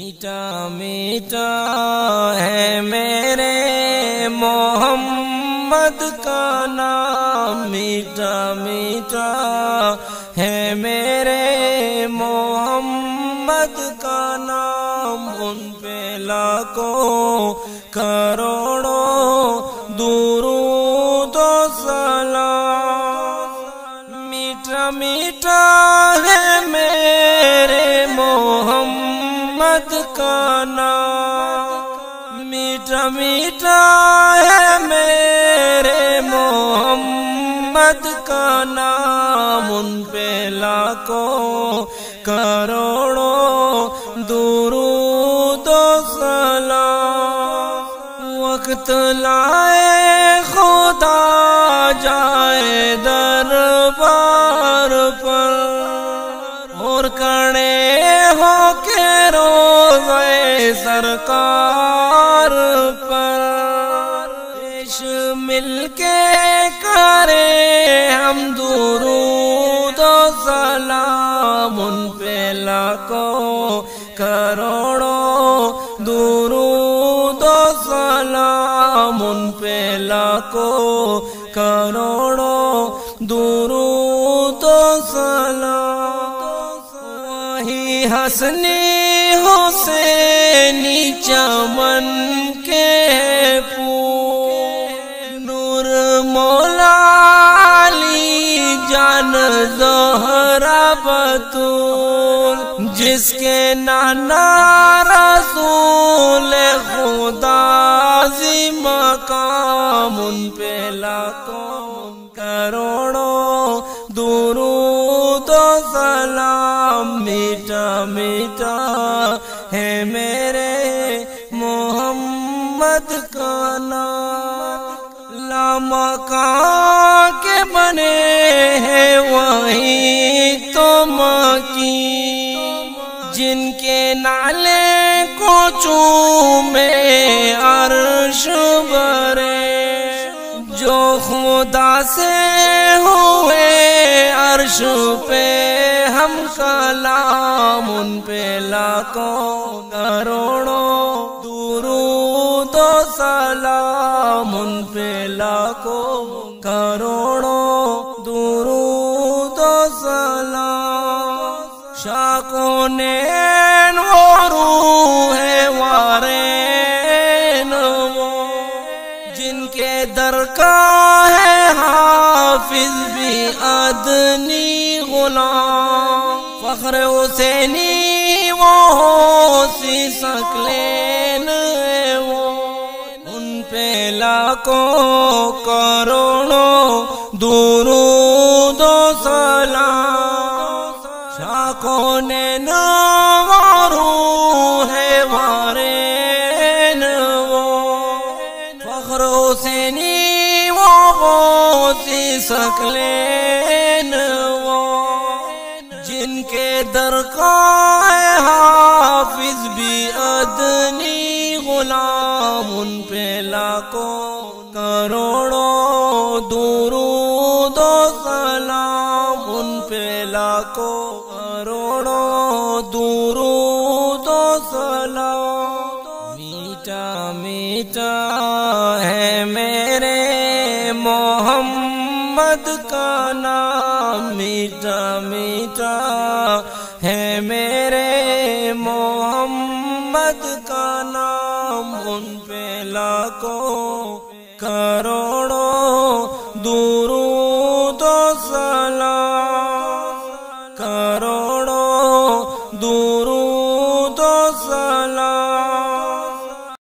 میٹھا میٹھا ہے میرے محمد کا نام، میٹھا میٹھا ہے میرے محمد کا نام، ان پہ لاکھوں کروڑوں درود و سلام۔ میٹھا میٹھا ہے میرے محمد کا نام، میٹھا میٹھا ہے میرے محمد کا نام، ان پہ لاکھوں کروڑوں درود و سلام۔ وقت لائے خدا جائے دربار پر، اور کھڑے ہو کے روضے سرکار پر، پیش مل کے کرے ہم درود و سلام، ان پہ لاکھوں کروڑوں درود و سلام، ان پہ لاکھوں کروڑوں درود و سلام۔ وہی حسنی حسینی چمن کے پھول، نور مولا علی جان زہرا بطول، جس کے نانا رسول خدا عظیم مقام، ان پہ لاکھوں کروڑوں درود و سلام۔ میٹھا میٹھا ہے میرے محمد کا نام، لامکاں کے بنے ہیں وہی تو مکین، جن کے نالے کو چومے عرش برے، جو خدا سے ہوئے عرش پہ ہم کلام، ان پہ لاکھوں کروڑوں درود و سلام، ان پہ لاکھوں کروڑوں درود و سلام۔ شاکونین وہ روح وارین وہ، جن کے در کا ہے حافظ بھی ادنی غلام، فخر حسینی وہ سی سکلین وہ، ان پہ لاکھوں کروڑوں درود و سلام۔ شاکونین وہ روح وارین وہ، فخر حسینی وہ غوثی سکلین وہ، جن کے در کا ہے حافظ بھی ادنی غلام، ان پہ لاکھوں کروڑوں درود و سلام، ان پہ لاکھوں کروڑوں درود و سلام۔ میٹھا میٹھا ہے میرے محمد کا نام، میٹھا میٹھا ہے میرے محمد کا نام، ان پہ لاکھوں کروڑوں